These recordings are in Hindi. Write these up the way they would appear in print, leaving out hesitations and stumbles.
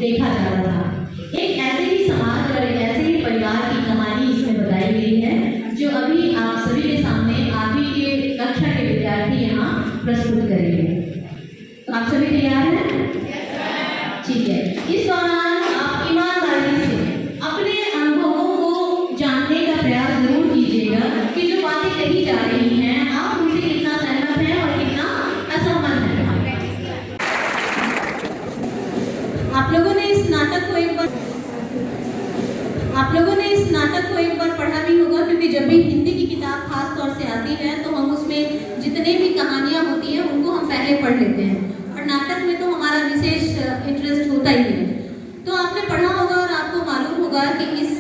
देखा जा रहा था। एक ऐसे ही समाज और एक ऐसे ही परिवार की कहानी इसमें बताई गई है जो अभी आप सभी के सामने आप ही के कक्षा के विद्यार्थी यहाँ प्रस्तुत करेंगे। तो आप सभी तैयार हैं? ठीक है। इस दौरान आप ईमानदारी से अपने अनुभवों को जानने का प्रयास जरूर कीजिएगा कि जो बातें कही जा रही हैं आप उनसे कितना सहमत हैं और कितना असहमत हैं। आप लोगों ने इस नाटक को एक बार पढ़ा भी होगा, क्योंकि जब भी हिंदी की किताब खास तौर से आती है तो हम उसमें जितने भी कहानियाँ होती हैं उनको हम पहले पढ़ लेते हैं, और नाटक में तो हमारा विशेष इंटरेस्ट होता ही है। तो आपने पढ़ा होगा और आपको मालूम होगा कि इस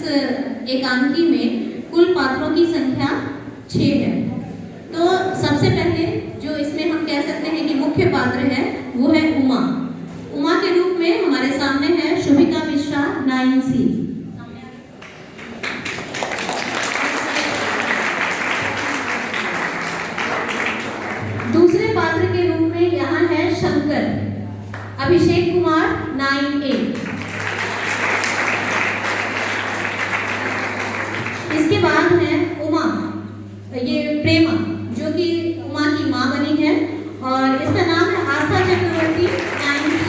एकांकी में कुल पात्रों की संख्या 6 है। तो सबसे पहले जो इसमें हम कह सकते हैं कि मुख्य पात्र है वो है उमा। उमा के रूप में हमारे सामने है शुभिका मिश्रा 9C। दूसरे पात्र के रूप में यहाँ है शंकर, अभिषेक कुमार 9A। इसके बाद है उमा, ये प्रेमा जो कि उमा की माँ बनी है, और इसका नाम है आस्था चक्रवर्ती 9C।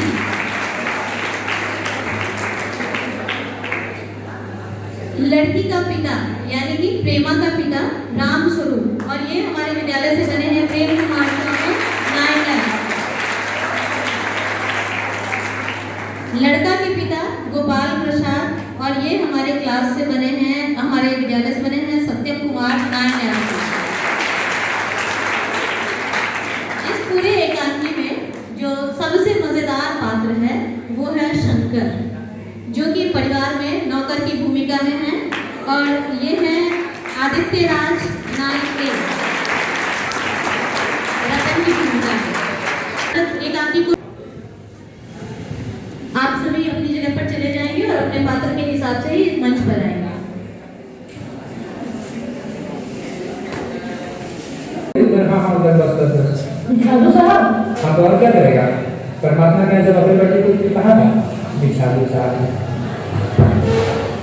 लड़की का पिता यानी कि प्रेमा का पिता राम स्वरूप, और ये हमारे विद्यालय से बने हैं प्रेम कुमार 9F। लड़का के पिता गोपाल प्रसाद, और ये हमारे क्लास से बने हैं, हमारे विद्यालय से बने हैं सत्यम कुमार 9F। इस पूरे एकांकी में जो सबसे मजेदार पात्र है वो है शंकर, जो कि परिवार में नौकर की भूमिका में है, और ये है आदित्य राज 9A, रतन की भूमिका है। एकांकी को आप सभी अपनी जगह पर चले जाएंगे और अपने पात्र के हिसाब से ही मंच पर आएंगे। साधु साहब, हाँ तो और क्या करेगा? परमात्मा ने जब अपने बेटे को कहा था बिछादू साहब,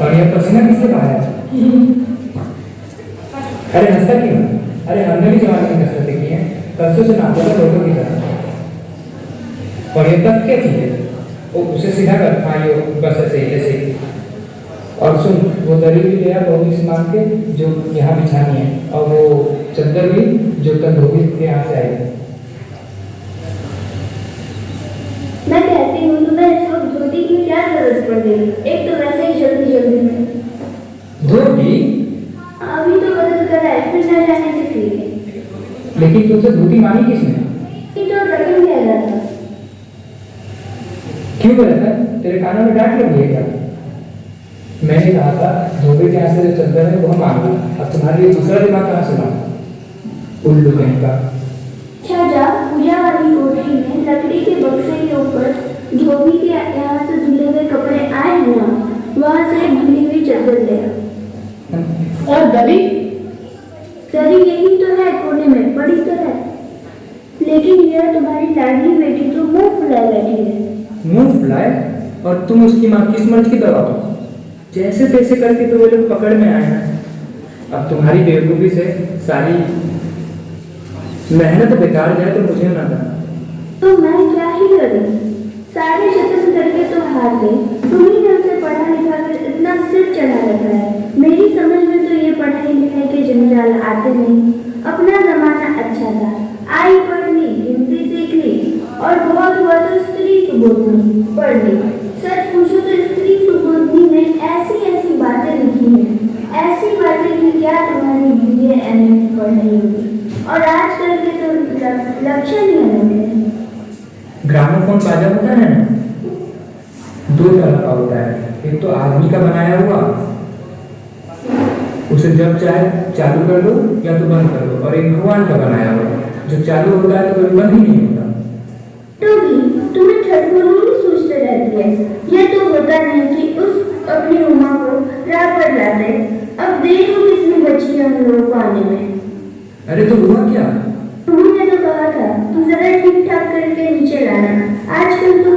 और ये पसीना किससे बहाया? अरे हंसता क्यों? अरे हमने भी जवानी में कसरतें की हैं, कसरत से नापा था लोगों की तरह। और ये तब क्या चीज है? वो उसे सीधा कर, हाँ ये बस ऐसे ही। और सुन, वो दरी भी गया बहु मान के जो यहाँ बिछानी है, और वो चद्दर भी जो तंदूरी के यहाँ से आई। मैं कहती हूँ तुम्हें इस वक्त धोती की क्या जरूरत पड़ गई? एक तो वैसे ही जल्दी में धोती अभी तो बदल कर है, फिर न जाने किस लिए। लेकिन तुमसे धोती मांगी किसने? ये तो रतन कह रहा था। क्यों कह रहा था? तेरे कानों में डांट लगी है क्या? मैंने कहा था धोबी के यहाँ से जो चद्दर है वो हम मांगा, अब तुम्हारे लिए दूसरा दिमाग कहाँ से लाऊं? उल्लू कहीं का। जा पूजा वाली कोठरी में लकड़ी के बक्से के ऊपर धोबी के यहाँ से धुले हुए कपड़े आए हैं ना, वहाँ से एक धुली हुई चद्दर ले आ। और दरी यही तो है, कोने में पड़ी तो है, लेकिन यह तुम्हारी लाडली बेटी तो मुंह फुलाए बैठी है। मुंह फुलाए? और तुम उसकी माँ किस मर्ज की दवा हो? जैसे तैसे करके तो वो लोग पकड़ में आए हैं। अब तुम्हारी बेवकूफी से सारी मेहनत बेकार जाए तो मुझे ना था। तो मैं क्या ही करूं? सारे जतन करके तो हार गई। तुम ही ने उसे पढ़ा लिखा कर इतना सिर चढ़ा रखा है। मेरी समझ में तो ये पढ़ाई लिखाई के जंजाल आते नहीं। अपना जमाना अच्छा था, आई पढ़ ली, हिंदी सीख ली, और बहुत हुआ तो स्त्री सुबोधनी पढ़ ली। सच पूछो तो स्त्री सुबोधनी ने ऐसी बातें लिखी हैं, ऐसी बातें कि क्या तुम्हारी BA MA पढ़ रही होगी। और आजकल के तो लक्षण ही अलग है। ग्रामोफोन बाजा होता है ना, 2 तरह का होता है। एक तो आदमी का बनाया हुआ, उसे जब चाहे चालू कर दो या तो बंद कर दो, और एक भगवान का बनाया हुआ जो चालू होता है तो कभी बंद ही नहीं होता। तो भी तुम्हें ठठोरी ही सोचते रहती है। यह तो होता नहीं कि उस अपनी उमा को राह पर लाते। अब देखो कितनी बची है हम लोगों को आने में। अरे तो हुआ क्या? तुमने तो कहा था तू जरा ठीक ठाक करके नीचे लाना। आजकल तो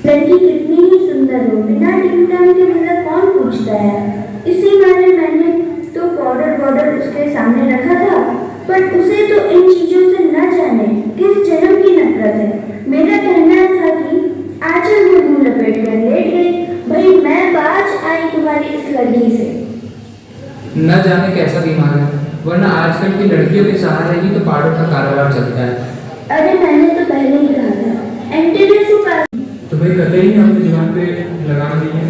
लड़की के लो, बिना टिंग टांग के मतलब कौन पूछता है। इसी माने मैंने तो पाउडर उसके सामने रखा था, पर उसे तो इन चीजों से न जाने किस जन्म की नफरत है। मेरा कहना था कि आंचल में मुंह लपेट कर लेट गई। भाई मैं बाज आई तुम्हारी इस लड़की से। न जाने कैसा दिमाग है, वरना आजकल की लड़कियों के सहारे ही तो पाउडर का कारोबार चलता है। अरे मैंने तो पहले ही कहा था, एंटीडे से पास। तुम्हें कतई नहीं अपनी जुबान पे लगाम दी है।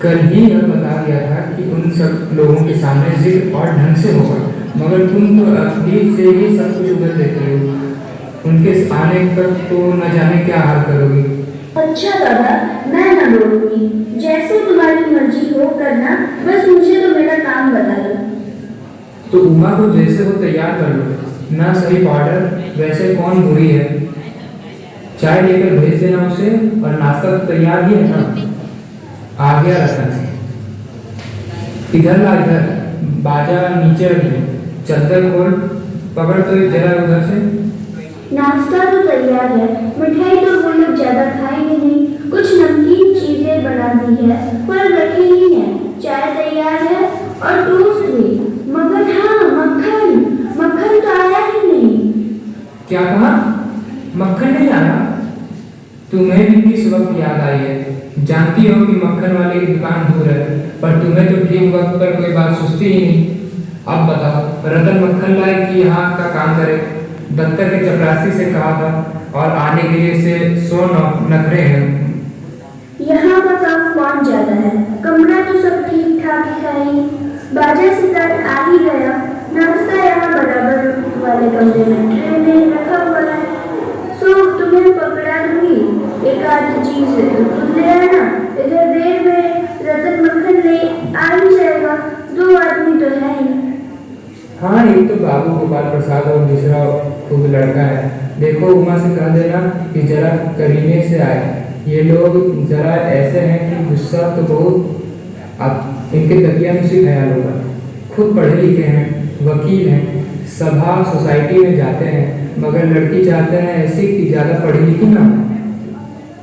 कल ही यह बता दिया था कि उन सब लोगों के सामने जिद और ढंग से होगा, मगर तुम तो अभी से ही सब कुछ उगल देती हो। उनके आने तक तो न जाने क्या हाल करोगी। अच्छा दादा, मैं न बोलूंगी, जैसे तुम्हारी मर्जी हो करना, बस मुझे तो मेरा काम बता दो। तो उमा को जैसे हो तैयार कर लो, ना सही पाउडर वैसे कौन बुरी है। चाय लेकर भेज देना उसे, और नाश्ता तो तैयार ही है ना। आ गया रतन, इधर ला, इधर बाजा नीचे रख दे, चद्दर खोल, पकड़ तो जरा उधर से। नाश्ता तो तैयार है, मिठाई तो वो लोग ज्यादा खाएंगे नहीं, कुछ नमकीन चीजें बना दी है, फल रखे ही हैं, चाय तैयार है और टोस्ट भी, मगर हाँ मक्खन तो आया ही नहीं। क्या कहा? मक्खन नहीं आया? तुम्हें भी किस वक्त याद आई है? जानती हो कि मक्खन वाले की दुकान दूर है, पर तुम्हें तो ठीक वक्त पर कोई बात सोचती ही नहीं। अब बताओ, रतन मक्खन लाए कि यहाँ का काम करे? दफ्तर के चपरासी से कहा था, और आने के लिए से 100 नखरे हैं। यहाँ का काम कौन ज्यादा है, कमरा तो सब ठीक ठाक है ही, बाजा सितार आ ही गया, नाश्ता यहाँ बराबर वाले कमरे में ट्रे में रखा हुआ है, सो तुम्हें पकड़ा दूंगी, एक आध चीज खुद ले आना, इधर देर में रतन मक्खन ले आ ही जाएगा, 2 आदमी तो है ही। हाँ, एक तो बाबू गोपाल प्रसाद और दूसरा खूब लड़का है। देखो उमा से कह देना कि जरा करीने से आए। ये लोग जरा ऐसे हैं कि गुस्सा तो बहुत, अब इनके तकिया में से ख्याल होगा। खुद पढ़े लिखे हैं, वकील हैं, सभा सोसाइटी में जाते हैं, मगर लड़की चाहते हैं ऐसी कि ज़्यादा पढ़ी लिखी ना हो।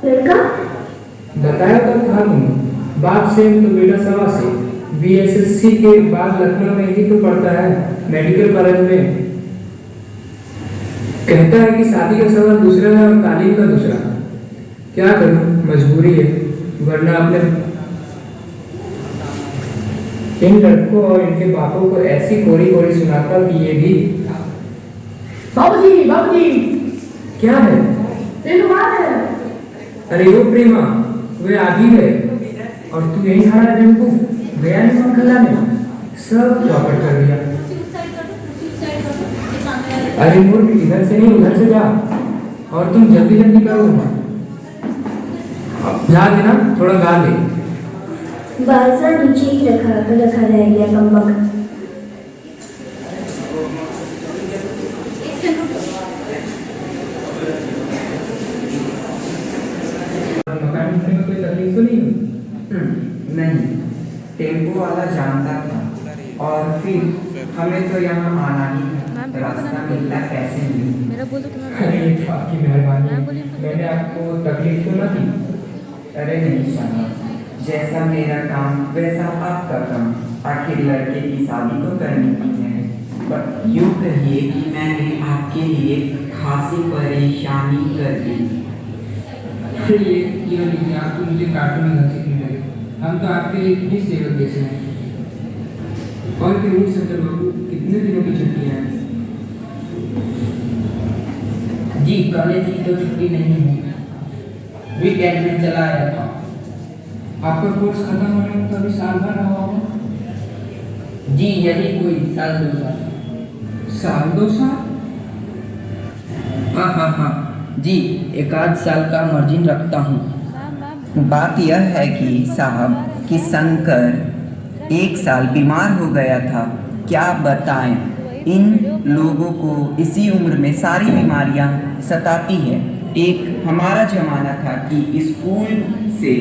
लड़का? बताया तो था तुम, बाप से तो बेटा सवा से, BSSC के बाद लखनऊ में ही तो पढ़ता है, मेडिकल कॉलेज में। कहता है कि शादी का सवाल दूसरा है और तालीम का दूसरा। क्या करूं, मजबूरी है, वरना अपने इन लड़कों और इनके बापों को ऐसी कोरी कोरी सुनाता कि ये भी। बाबूजी क्या है? है। अरे वो प्रेमा, वे आ भी गए और तू यहीं खड़ा है। टेम्पो गया नहीं मक्खन लाने, सब चौपट कर दिया। अरे मूर्ख, इधर से नहीं उधर से जा, और तुम जल्दी जल्दी करो ना, जा देना, थोड़ा गा ले। बाजा नीचे ही रखा रह गया कम्बक। मकान में कोई तकलीफ तो नहीं हुई? नहीं, टेम्पो वाला जानता था, और फिर हमें तो यहाँ आना ही था, रास्ता मिलना कैसे नहीं। मेरा बोल दो तुम्हारा। अरे ये तो आपकी मेहरबानी, मैंने आपको तकलीफ तो ना दी। अरे नहीं साहब, जैसा मेरा काम वैसा आपका काम, आखिर लड़के की शादी तो करनी ही है। पर यूँ कहिए कि मैंने आपके लिए खासी परेशानी कर दी। ये लीजिए, आप तो मुझे कार्टून में अच्छी नहीं लगे, हम तो आपके ही सेवक जैसे हैं। और क्यों शंकर बाबू, कितने दिनों की छुट्टियाँ हैं? जी कॉलेज की तो छुट्टी नहीं है, वीकेंड में चला आया था। आपका कोर्स खत्म होने में तो अभी साल भर रहा होगा। जी यही कोई 1-2 साल। साल 2 साल? हाँ जी, 1-8 साल का मार्जिन रखता हूँ। बात यह है कि साहब कि शंकर 1 साल बीमार हो गया था। क्या बताएं, इन लोगों को इसी उम्र में सारी बीमारियां सताती है। एक हमारा जमाना था कि स्कूल से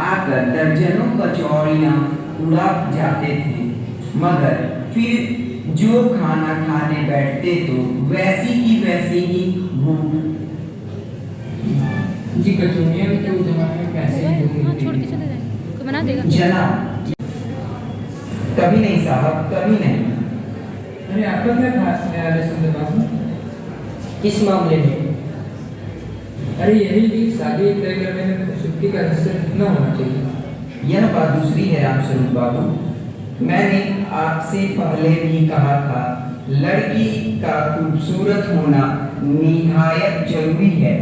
आकर दर्जनों कचौड़ियाँ उड़ा जाते थे, मगर फिर जो खाना खाने बैठते तो वैसी की वैसी ही भूख। जी कचौड़ियाँ भी तो उस जमाने में पैसे ही मिलती बना देगा। जनाब, कभी नहीं साहब, कभी नहीं। अरे आपका क्या ख्याल है संजय बाबू? किस मामले में? अरे यही कि शादी तय करने में खूबसूरती का हिस्सा कितना होना चाहिए? यह बात दूसरी है रामस्वरूप बाबू। मैंने आपसे पहले भी कहा था, लड़की का खूबसूरत होना निहायत जरूरी है।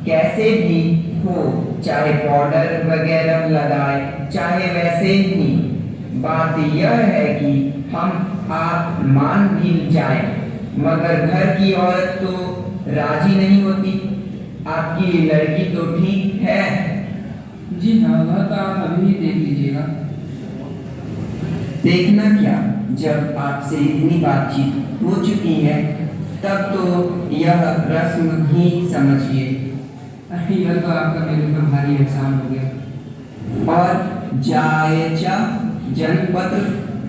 कैसे भी हो, चाहे पाउडर वगैरह लगाए, चाहे वैसे ही। बात यह है कि हम आप मान भी जाए, मगर घर की औरत तो राजी नहीं होती। आपकी लड़की तो ठीक है। जी हाँ, वह तो आप अभी ही देख लीजिएगा। देखना क्या, जब आपसे इतनी बातचीत हो चुकी है तब तो यह रस्म ही समझिए। अरे यह तो आपका मेरे ऊपर भारी एहसान हो गया। और जायजा जनपत्र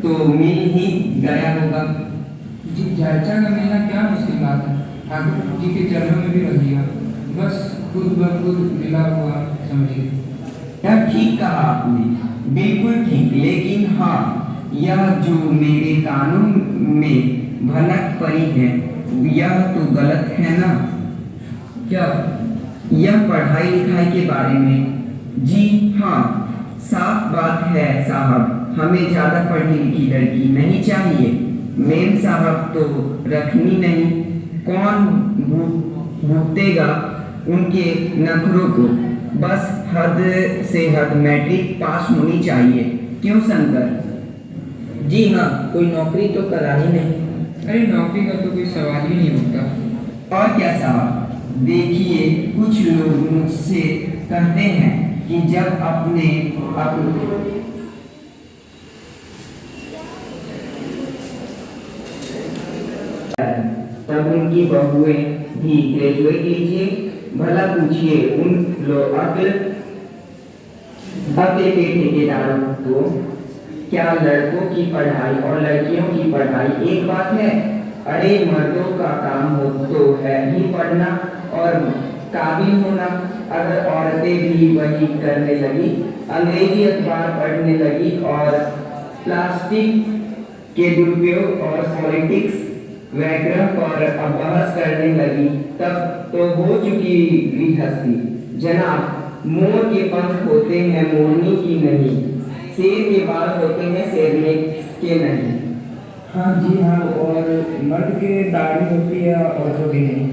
तो मिल ही गया होगा। जी जायचा का मिलना क्या मुश्किल बात है, ठाकुर जी के चरणों में भी रख दिया, बस खुद ब खुद मिला हुआ समझिए। यह ठीक कहा आपने, बिल्कुल ठीक। लेकिन हाँ, यह जो मेरे कानून में भनक पड़ी है, यह तो गलत है ना? क्या? यह पढ़ाई लिखाई के बारे में। जी हाँ, साफ बात है साहब, हमें ज्यादा पढ़ी लिखी लड़की नहीं चाहिए। मेम साहब तो रखनी नहीं, कौन भुगतेगा उनके नखरों को? बस हद से हद मैट्रिक पास होनी चाहिए। क्यों शंकर? जी हाँ, कोई नौकरी तो करानी नहीं। अरे नौकरी का तो कोई सवाल ही नहीं उठता। और क्या साहब, देखिए कुछ लोग मुझसे कहते हैं कि जब अपने तब उनकी बहुएं भी ग्रेजुएट लीजिए। भला पूछिए उन लोग अपने ठेकेदारों को, क्या लड़कों की पढ़ाई और लड़कियों की पढ़ाई एक बात है? अरे मर्दों का काम हो तो है ही पढ़ना और काबिल होना। अगर औरतें भी वही करने लगी, अंग्रेजी अखबार पढ़ने लगी और प्लास्टिक के दुरुपयोग और पॉलिटिक्स वगैरह पर बहस करने लगी, तब तो हो चुकी गृहस्थी। जनाब, मोर के पंख होते हैं मोरनी की नहीं, शेर के बाल होते हैं शेरनी के नहीं। हाँ जी हाँ, और मर्द के दाढ़ी होती है औरतों की नहीं।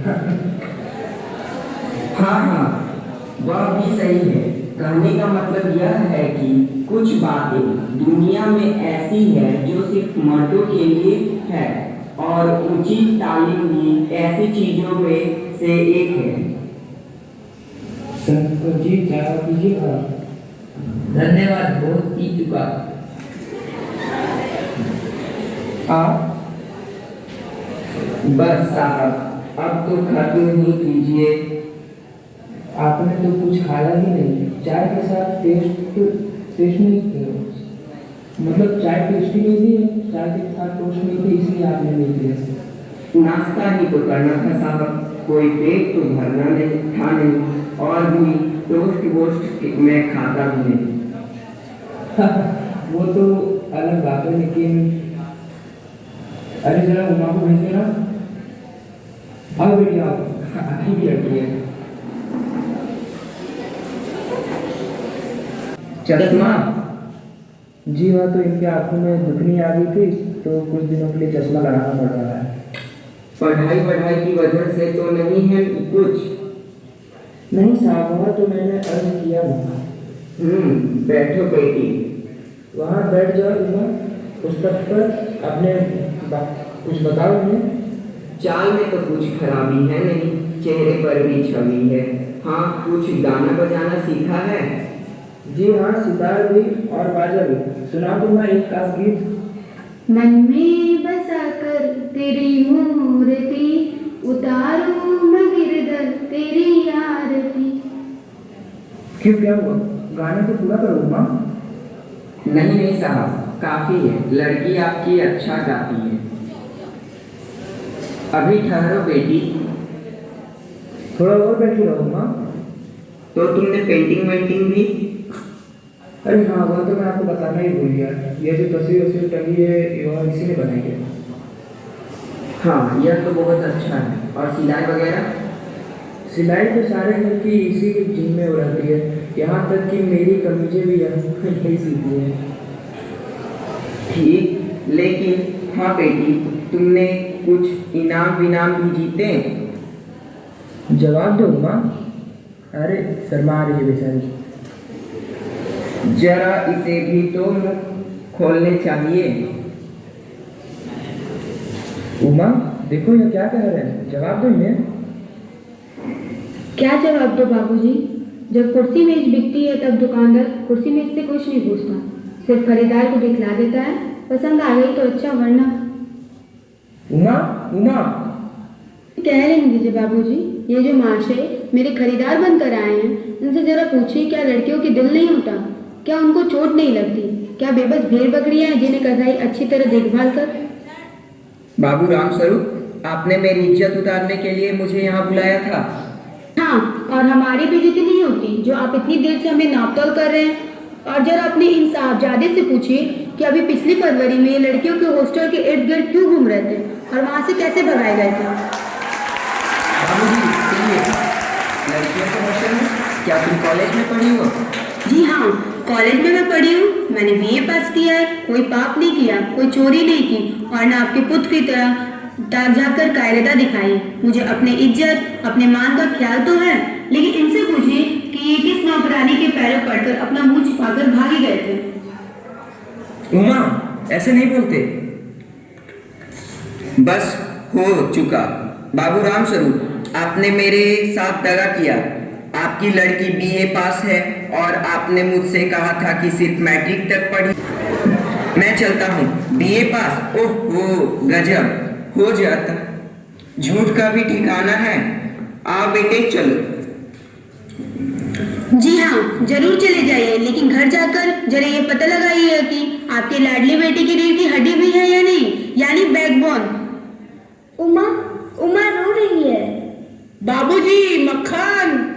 हाँ हाँ, वह भी सही है। कहने का मतलब यह है कि कुछ बातें दुनिया में ऐसी है जो सिर्फ मर्दों के लिए है, और उचित तालीम भी ऐसी चीजों में से एक है। संत जी चाय पीजिएगा। धन्यवाद, बहुत पी चुका। बस साहब, अब तो खत्म ही कीजिए। आपने तो कुछ खाया ही नहीं, चाय के साथ टेस्ट नहीं किया, मतलब चाय टेस्टी नहीं थी, चाय के साथ टोस्ट नहीं थी, इसलिए आपने नहीं किया। नाश्ता ही तो करना था साहब, कोई पेट तो भरना नहीं था नहीं, और भी टोस्ट वोस्ट मैं खाता भी नहीं। वो तो अलग बात है, लेकिन अरे जरा उमा को भेज देना। आओ बेटी आओ, आँखें भी रखी है। चश्मा? जी हाँ, तो इनकी आंखों में दुखनी आ गई थी, तो कुछ दिनों के लिए चश्मा लगाना पड़ रहा है। पढ़ाई की वजह से तो नहीं है कुछ? नहीं साहब, वहाँ तो मैंने अर्ज किया था। बैठो बेटी। वहाँ बैठ जाओ उमा, उस तख्त पर अपने कुछ बताओ उन्हें। चाल में तो कुछ खराबी है नहीं, चेहरे पर भी छवि है। हाँ, कुछ गाना बजाना सीखा है? जी हाँ, सितार भी और बाजा भी। सुना तो मैं एक का गीत। मन में बसा कर तेरी मूर्ति, उतारूं मैं गिरधर तेरी आरती। क्यों, क्या हुआ? गाने तो पूरा करो उमा। नहीं साहब, काफी है। लड़की आपकी अच्छा गाती है। अभी ठहरो बेटी। थोड़ा और बैठी रहो उमा। तो तुमने पेंटिंग वेंटिंग भी? अरे हाँ, वो तो मैं आपको बताना ही भूल गया। ये जो तस्वीर टंगी है ये इसी ने बनाई है। हाँ, यह तो बहुत अच्छा है। और सिलाई वगैरह? सिलाई तो सारे घर की इसी के जिम्मे हो रहती है, यहाँ तक कि मेरी कमीजें भी यही सीती है। ठीक, लेकिन हाँ बेटी, तुमने कुछ इनाम विनाम भी जीते? जवाब दो उमा। अरे शर्मा रही है बेचारी। जरा इसे भी तो मुंह खोलने चाहिए। उमा देखो ये क्या कह रहे हैं, जवाब दो इन्हें। क्या जवाब दो बाबूजी? जब कुर्सी मेज बिकती है तब दुकानदार कुर्सी मेज से कुछ नहीं पूछता, सिर्फ खरीदार को दिखला देता है। पसंद आ गई तो अच्छा, वरना उमा उमा कह लेंगे दीजिए बाबूजी। ये जो महाशय मेरे खरीदार बनकर आए हैं, उनसे जरा पूछिए क्या लड़कियों के दिल नहीं होता? क्या उनको चोट नहीं लगती? क्या बेबस भेड़ बकरियां हैं जिन्हें कसाई अच्छी तरह देखभाल कर? बाबू रामस्वरूप, आपने मेरी इज्जत उतारने के लिए मुझे यहाँ बुलाया था। हाँ, और हमारी भी इज्जत नहीं होती जो आप इतनी देर से हमें नापतोल कर रहे हैं। और जरा अपने इन साहबजादे से पूछिए कि अभी पिछली फरवरी में ये लड़कियों के हॉस्टल के इर्द गिर्द क्यों घूम रहे थे और वहाँ से कैसे भगाए गए थे। बाबूजी सुनिए, लड़कियों के हॉस्टल में? क्या तुम कॉलेज में पढ़ी हो? जी हाँ, कॉलेज में मैं पढ़ी हूँ। मैंने बीए पास किया है, कोई पाप नहीं किया, कोई चोरी नहीं की, और ना आपके पुत्र की तरह दाग जाकर कायरता दिखाई। मुझे अपने इज्जत, अपने मान का ख्याल तो है, लेकिन इनसे पूछिए कि ये किस नौकरानी के पैरों पड़कर अपना मुंह छिपाकर भागे गए थे। उमा, ऐसे नहीं बोलते। बस हो चुका। बाबू रामस्वरूप, आपने मेरे साथ दगा किया। आपकी लड़की बीए पास है और आपने मुझसे कहा था कि सिर्फ मैट्रिक तक पढ़ी। मैं चलता हूँ। बीए पास? ओह गजब, हो जाता। झूठ का भी ठिकाना है। आओ बेटे चलो। जी हाँ, जरूर चले जाइए, लेकिन घर जाकर जरा ये पता लगाइए कि आपके लाडली बेटी की रीढ़ की हड्डी भी है या नहीं, यानी बैकबोन। उमा उमा रो रही है। बाबूजी मक्खन।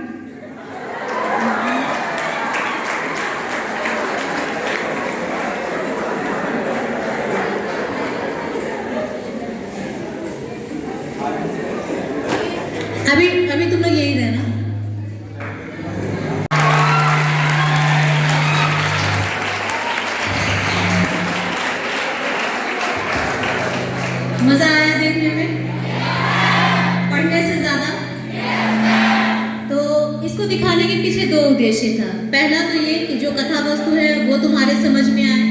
अभी तुम लोग यही रहना। मजा आया देखने में? पढ़ने से ज्यादा? तो इसको दिखाने के पीछे दो उद्देश्य था। पहला तो ये कि जो कथा वस्तु है वो तुम्हारे समझ में आए,